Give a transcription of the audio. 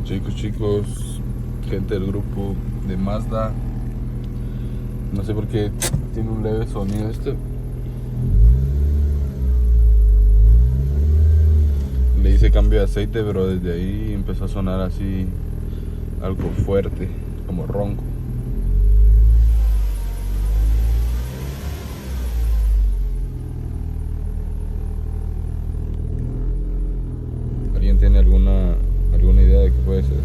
Chicos, gente del grupo de Mazda. No sé por qué tiene un leve sonido esto. Le hice cambio de aceite, pero desde ahí empezó a sonar así algo fuerte, como ronco. ¿Alguien tiene alguna idea de qué puede ser?